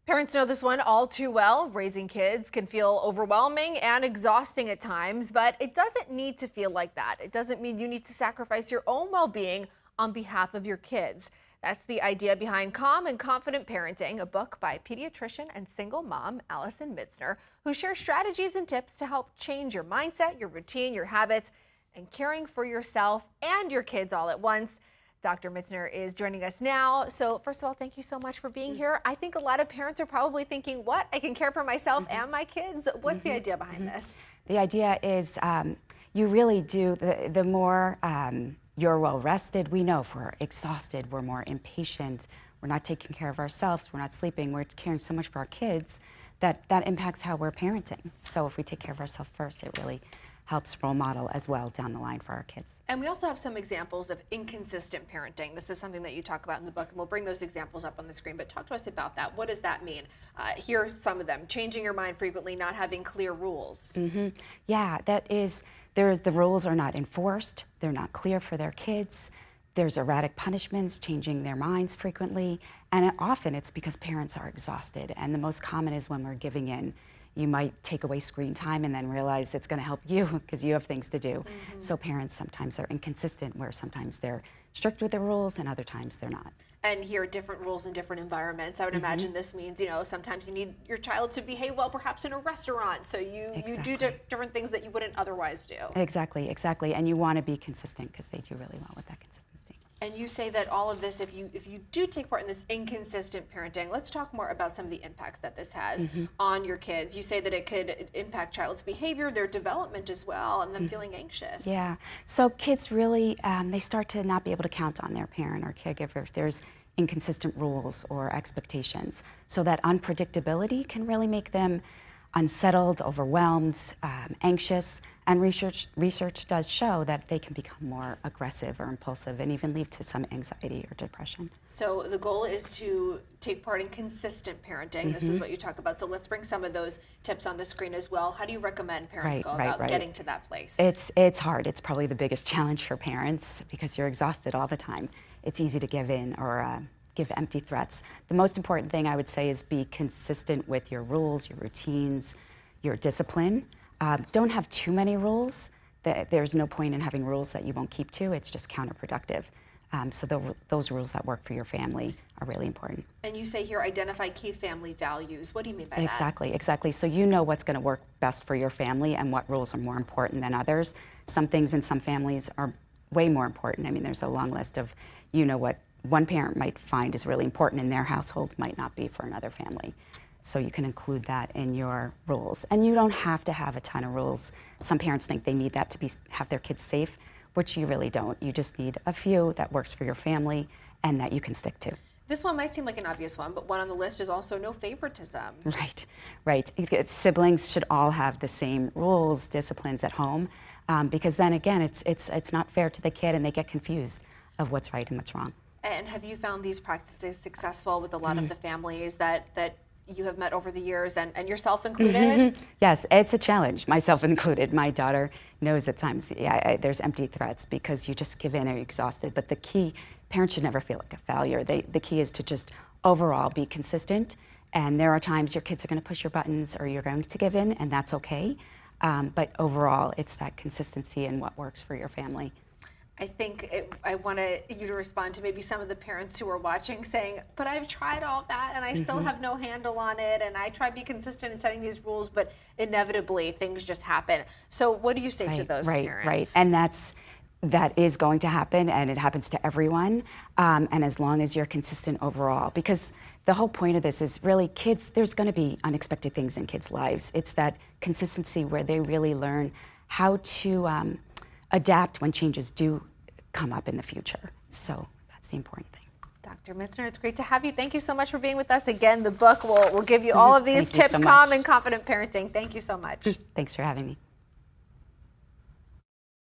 Parents know this one all too well. Raising kids can feel overwhelming and exhausting at times, but it doesn't need to feel like that. It doesn't mean you need to sacrifice your own well-being on behalf of your kids. That's the idea behind Calm and Confident Parenting, a book by pediatrician and single mom Allison Mitzner, who shares strategies and tips to help change your mindset, your routine, your habits, and caring for yourself and your kids all at once. Dr. Mitzner is joining us now. So first of all, thank you so much for being here. I think a lot of parents are probably thinking, what? I can care for myself and my kids? What's the idea behind this? The idea is you really do, the more you're well rested, we know if we're exhausted, we're more impatient, we're not taking care of ourselves, we're not sleeping, we're caring so much for our kids, that impacts how we're parenting. So if we take care of ourselves first, it really helps role model as well down the line for our kids. And we also have some examples of inconsistent parenting. This is something that you talk about in the book, and we'll bring those examples up on the screen, but talk to us about that. What does that mean? Here are some of them. Changing your mind frequently, not having clear rules. Yeah, the rules are not enforced, they're not clear for their kids, there's erratic punishments, changing their minds frequently, and often it's because parents are exhausted, and the most common is when we're giving in. You might take away screen time and then realize it's going to help you because you have things to do. So parents sometimes are inconsistent, where sometimes they're strict with the rules and other times they're not. And here are different rules in different environments. I would imagine this means, sometimes you need your child to behave well, perhaps in a restaurant. So you do different things that you wouldn't otherwise do. Exactly. And you want to be consistent because they do really well with that consistency. And you say that all of this, if you do take part in this inconsistent parenting, let's talk more about some of the impacts that this has on your kids. You say that it could impact child's behavior, their development as well, and them feeling anxious. Yeah, so kids really, they start to not be able to count on their parent or caregiver if there's inconsistent rules or expectations. So that unpredictability can really make them unsettled, overwhelmed, anxious, and research does show that they can become more aggressive or impulsive and even lead to some anxiety or depression. So the goal is to take part in consistent parenting. This is what you talk about. So let's bring some of those tips on the screen as well. How do you recommend parents go about getting to that place? It's hard. It's probably the biggest challenge for parents because you're exhausted all the time. It's easy to give in or give empty threats. The most important thing I would say is be consistent with your rules, your routines, your discipline. Don't have too many rules. There's no point in having rules that you won't keep to. It's just counterproductive. So those rules that work for your family are really important. And you say here, identify key family values. What do you mean by that? Exactly. So you know what's going to work best for your family and what rules are more important than others. Some things in some families are way more important. I mean, there's a long list of, what one parent might find is really important in their household might not be for another family. So you can include that in your rules. And you don't have to have a ton of rules. Some parents think they need that to have their kids safe, which you really don't. You just need a few that works for your family and that you can stick to. This one might seem like an obvious one, but one on the list is also no favoritism. Right. Siblings should all have the same rules, disciplines at home, because then again, it's not fair to the kid and they get confused of what's right and what's wrong. And have you found these practices successful with a lot of the families that you have met over the years, and yourself included? Yes, it's a challenge, myself included. My daughter knows at times there's empty threats because you just give in or you're exhausted. But the key, parents should never feel like a failure. The key is to just overall be consistent. And there are times your kids are going to push your buttons or you're going to give in, and that's okay. But overall, it's that consistency in what works for your family. I think I want you to respond to maybe some of the parents who are watching saying, but I've tried all of that and I still have no handle on it, and I try to be consistent in setting these rules, but inevitably things just happen. So what do you say to those parents? Right. And that is going to happen, and it happens to everyone. And as long as you're consistent overall, because the whole point of this is really kids, there's going to be unexpected things in kids' lives. It's that consistency where they really learn how to adapt when changes do come up in the future. So that's the important thing. Dr. Mitzner, it's great to have you. Thank you so much for being with us. Again, the book will give you all of these tips, Calm and Confident Parenting. Thank you so much. Thanks for having me.